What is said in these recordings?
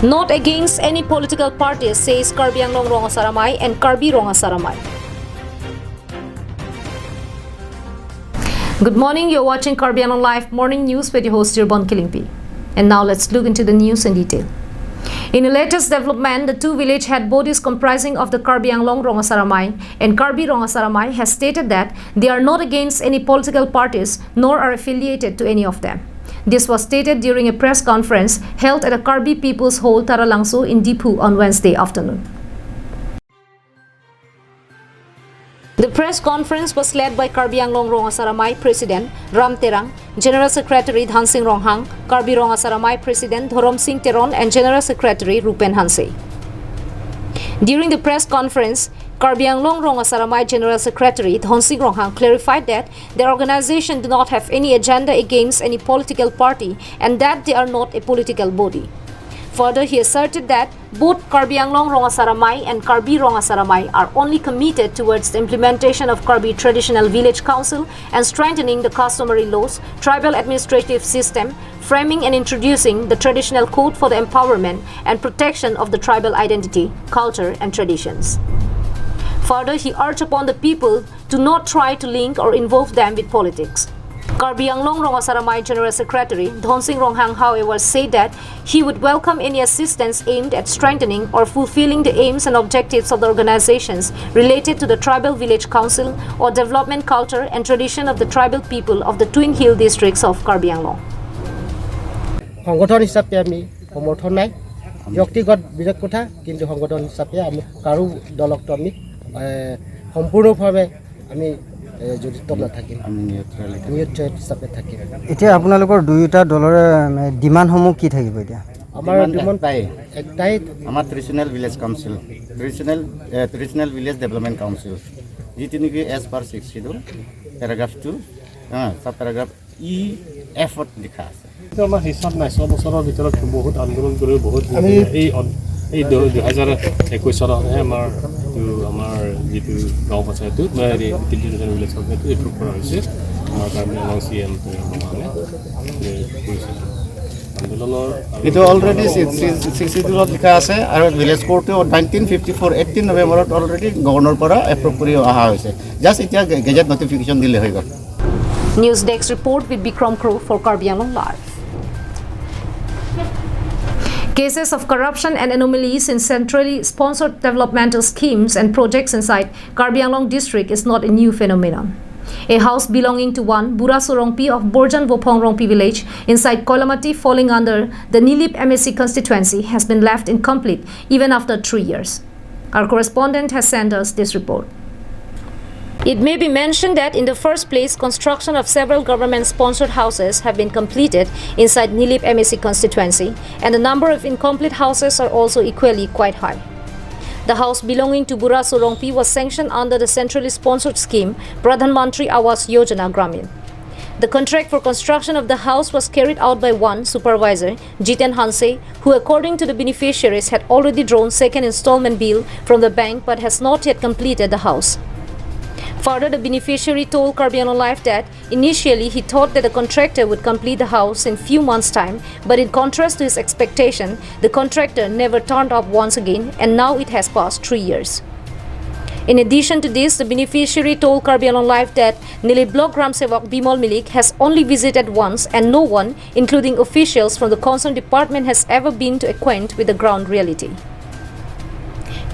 Not against any political parties, says Karbi Anglong Rongasaramay and Karbi Rongasaramay. Good morning, you're watching Karbi Anglong Live Morning News with your host Jirbon Kilingpi. And now let's look into the news in detail. In the latest development, the two village head bodies comprising of the Karbi Anglong Rongasaramay and Karbi Rongasaramay has stated that they are not against any political parties nor are affiliated to any of them. This was stated during a press conference held at the Karbi People's Hall, Taralangso in Dipu on Wednesday afternoon. The press conference was led by Karbi Anglong Rongasaramay President Ram Terang, General Secretary Dhan Singh Ronghang, Karbi Rongasaramay President Dhorom Singh Teron and General Secretary Rupen Hanse. During the press conference, Karbi Anglong Rongasaramay General Secretary Dhan Singh Ronghang clarified that their organization do not have any agenda against any political party and that they are not a political body. Further, he asserted that both Karbi Anglong Rongasaramay and Karbi Rongasaramay are only committed towards the implementation of Karbi Traditional Village Council and strengthening the customary laws, tribal administrative system, framing and introducing the traditional code for the empowerment and protection of the tribal identity, culture and traditions. Further, he urged upon the people to not try to link or involve them with politics. Karbi Anglong Rongasaramay General Secretary Dhan Singh Ronghang, however, said that he would welcome any assistance aimed at strengthening or fulfilling the aims and objectives of the organizations related to the Tribal Village Council or development culture and tradition of the tribal people of the Twin Hill districts of Karbi Anglong. সংগঠন হিচাপে আমি সমৰ্থন নাই ব্যক্তিগত বিৰক্ত কথা কিন্তু সংগঠন হিচাপে আমি কাৰো দলকটো আমি সম্পূৰ্ণভাৱে আমি জড়িত নাথাকিম আমি নিউট্ৰেল হিচাপে থাকিম এতিয়া আপোনালোকৰ দুয়োটা দলৰ ডিমাণ্ডসমূহ কি থাকিব এতিয়া আমাৰ ডিমাণ্ড একটাই আমাৰ traditional village council traditional village development council যিটো নেকি এজ পাৰ 62 প্যাৰাগ্ৰাফ 2 সাব প্যাৰাগ্ৰাফ ই এফত লিখা আছে আমাৰ হিচাপ নাই 100 বছৰৰ ভিতৰত বহুত আন্দোলন কৰি বহুত এই 2021 চনতহে আমাৰ যিটো গাঁও পঞ্চায়তটো ট্ৰেডিশনেল ভিলেজ কাউন্সিলটো এপ্ৰুভ কৰা হৈছে আমাৰ কাৰণে চিএম এটা অলৰেডি 62 লিখা আছে আৰু ভিলেজ কোৰ্টে 1954 18 নৱেম্বৰত অলৰেডি গভৰ্ণৰ পৰা এপ্ৰুভ কৰি অহা হৈছে জাস্ট এতিয়া গেজেট নটিফিকেশন দিলে হৈ গ'ল News Desk report with Bikram Crow for Karbi Anglong Live. Cases of corruption and anomalies in centrally sponsored developmental schemes and projects inside Karbi Anglong district is not a new phenomenon. A house belonging to one Burasu Rongpi of Borjan Vopong Rongpi village inside Kolamati falling under the Nilip MSC constituency has been left incomplete even after 3 years. Our correspondent has sent us this report. It may be mentioned that in the first place, construction of several government-sponsored houses have been completed inside Nilip MSC constituency, and the number of incomplete houses are also equally quite high. The house belonging to Burasu Rongpi was sanctioned under the centrally sponsored scheme Pradhan Mantri Awas Yojana Gramin. The contract for construction of the house was carried out by one supervisor, Jiten Hanse, who according to the beneficiaries had already drawn second installment bill from the bank but has not yet completed the house. Further, the beneficiary told Karbi Anglong Live that initially he thought that the contractor would complete the house in few months' time, but in contrast to his expectation, the contractor never turned up once again and now it has passed 3 years. In addition to this, the beneficiary told Karbi Anglong Live that Nilip Block Gram Sevak Bimol Milik has only visited once and no one, including officials from the concerned department, has ever been to acquaint with the ground reality.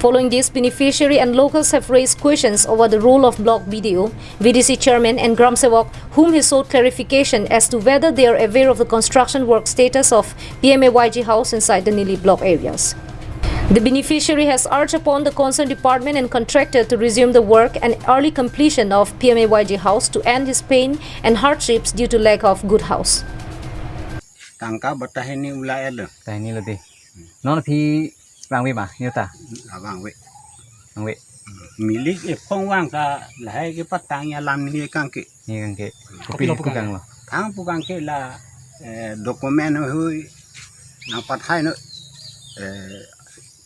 Following this, beneficiary and locals have raised questions over the role of Block BDO, VDC Chairman and Gram Sevak, whom he sought clarification as to whether they are aware of the construction work status of PMAYG house inside the Nilip Block areas. The beneficiary has urged upon the concerned department and contractor to resume the work and early completion of PMAYG house to end his pain and hardships due to lack of good house. Tangka bertahini ulai ada. Tahini lebih. Non phi Bang Wei mà như ta Bang Wei Bang Wei milik phong wang ka lahai ke patang ya lam ni kang ke kopi pukang lo thang pukang ke la dokumen hui na pathai no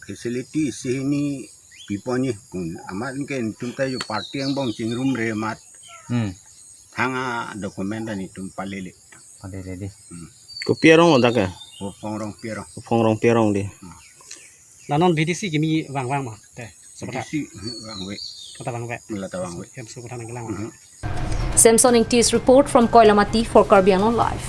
facility sini piponi kun amat ke tumta yo party ang bong chingrum re mat thanga dokumen ni tum palele ade Kopi arong oda ka Ho phong rong pierong. phong rong pierong di แล้วนอน BTC ก็มีวางมาแต่สุภาพ Si wang we. ก็ตะวางแวะ Mula tawang we. เห็นสุภาพนั่งกำลัง Samson Ingti's report from Koilamati for Karbi Anglong Live.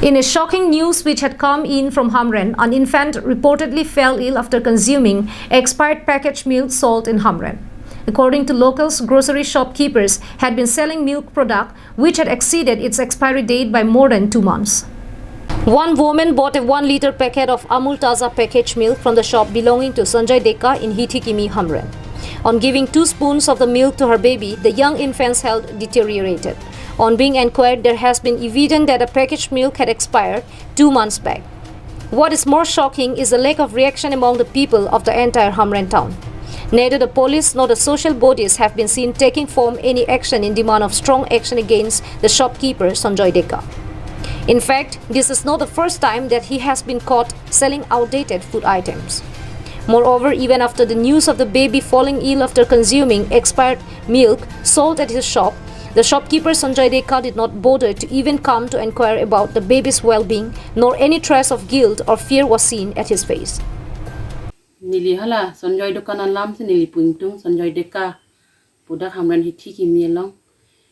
In a shocking news which had come in from Hamren, an infant reportedly fell ill after consuming expired packaged milk sold in Hamren. According to locals, grocery shopkeepers had been selling milk product which had exceeded its expiry date by more than 2 months. One woman bought a 1-liter packet of Amul Taza packaged milk from the shop belonging to Sanjay Deka in Hitikimi, Hamren. On giving 2 spoons of the milk to her baby, the young infant's health deteriorated. On being inquired, there has been evidence that the packaged milk had expired 2 months back. What is more shocking is the lack of reaction among the people of the entire Hamren town. Neither the police nor the social bodies have been seen taking form any action in demand of strong action against the shopkeeper Sanjay Deka. In fact, this is not the first time that he has been caught selling outdated food items. Moreover, even after the news of the baby falling ill after consuming expired milk sold at his shop, the shopkeeper Sanjay Deka did not bother to even come to inquire about the baby's well-being, nor any trace of guilt or fear was seen at his face. Nili hala Sanjay dukanan lam se nili puingtung Sanjay Deka pudak Hamren Hitikimi long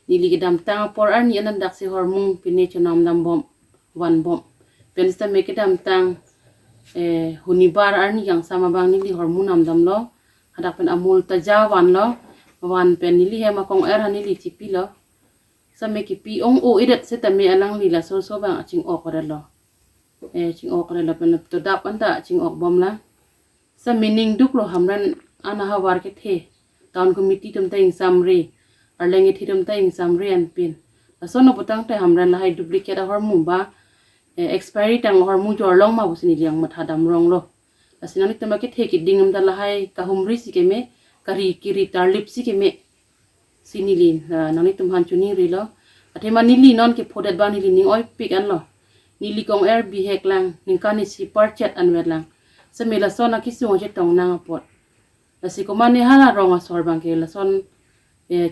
nili gedam tang por ar ni anan dak se hormung pine chonam dam bom wan bom pensta me gedam tang hunibar ar ni yang sama bang nili hormung nam dam lo hadak pen Amul Taza wan lo wan pen nili hema kong er hanili tipi lo sa me ki pi ong o idet se ta me alang lila so so bang ching ok lo ching ok lo pen to dap anda ching ok bom la sa meaning duk lo Hamren ana hawar ke the town committee tum ta ing samri arlengi thirum ta ing samri an pin la sono potang ta Hamren la hai duplicate hormu ba expiry tang hormu jor long ma busini liang matha dam rong lo la sinani tama ke the ki dingam da la hai ka humri si ke me kari kiri tar lip si ke me sinilin nani tum han chuni ri lo athe ma nili non ke phodat ba nili ning oi pik an lo nili kong air bi hek lang ning kani si par chat an wet lang sa me la son ki su je tong nang pot la si ko mane hala ronga sor bang ke la son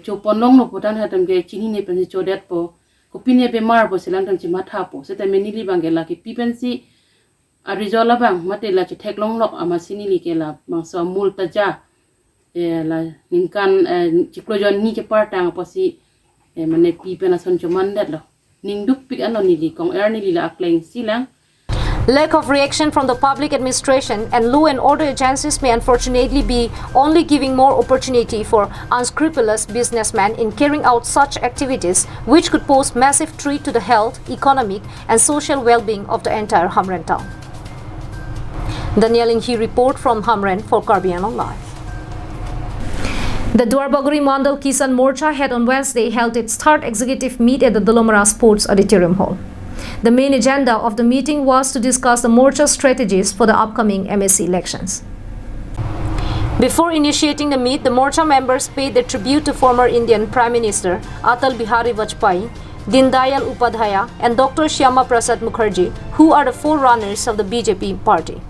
chopon long no potan hatam ke chini ne pen chodet po ko pine be mar bo silang tam chi matha po se ta me nili bang ke la ki pipen si arizola bang mate la chi thek long lok ama sinili ke la mang so Amul Taza la ningkan chiklojon ni ke partang po si mane pipen la son choman det lo ning duk pik an lo nili kong er nili la akleng silang. Lack of reaction from the public administration and law and order agencies may unfortunately be only giving more opportunity for unscrupulous businessmen in carrying out such activities which could pose massive threat to the health, economic and social well-being of the entire Hamren town. Daniel Inghi report from Hamren for Karbi Anglong Live. The Duarbaguri Mandal Kisan Morcha had on Wednesday held its third executive meet at the Dolomara Sports Auditorium Hall. The main agenda of the meeting was to discuss the Morcha strategies for the upcoming MSC elections. Before initiating the meet, the Morcha members paid their tribute to former Indian Prime Minister Atal Bihari Vajpayee, Dindayal Upadhyaya and Dr. Shyama Prasad Mukherjee, who are the forerunners of the BJP party.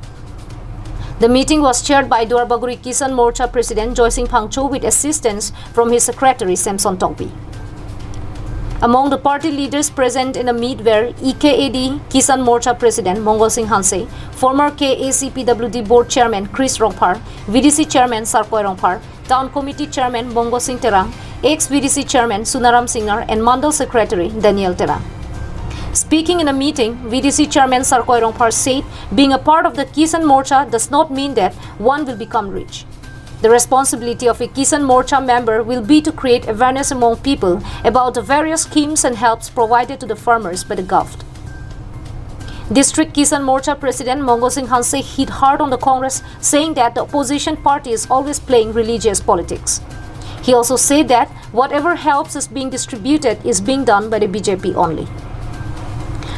The meeting was chaired by Duarbaguri Kisan Morcha President Joy Singh Phangcho with assistance from his secretary Samson Tongpi. Among the party leaders present in the meet were EKAD Kisan Morcha President Mongol Singh Hanse, former KACPWD Board Chairman Chris Rongphar, VDC Chairman Sarkoi Rongphar, Town Committee Chairman Bongo Singh Terang, ex-VDC Chairman Sunaram Singnar and Mandal Secretary Daniel Terang. Speaking in a meeting, VDC Chairman Sarkoi Rongphar said being a part of the Kisan Morcha does not mean that one will become rich. The responsibility of a Kisan Morcha member will be to create awareness among people about the various schemes and helps provided to the farmers by the government. District Kisan Morcha President Mongo Singh Hanse hit hard on the Congress, saying that the opposition party is always playing religious politics. He also said that whatever helps is being distributed is being done by the BJP only.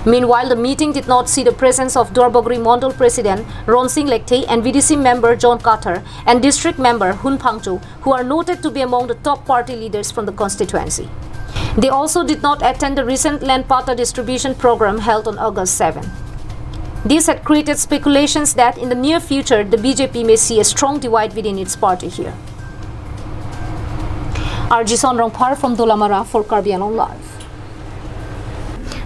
Meanwhile, the meeting did not see the presence of Duarbaguri Mandal President Ron Singh Lekte and VDC member John Carter and District member Hun Phangcho, who are noted to be among the top party leaders from the constituency. They also did not attend the recent land pata distribution program held on August 7. This had created speculations that in the near future, the BJP may see a strong divide within its party here. RG Sonrongphar from Dolamara for Karbi Anglong Live.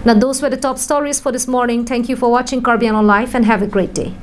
Now those were the top stories for this morning. Thank you for watching Karbi Anglong Live and have a great day.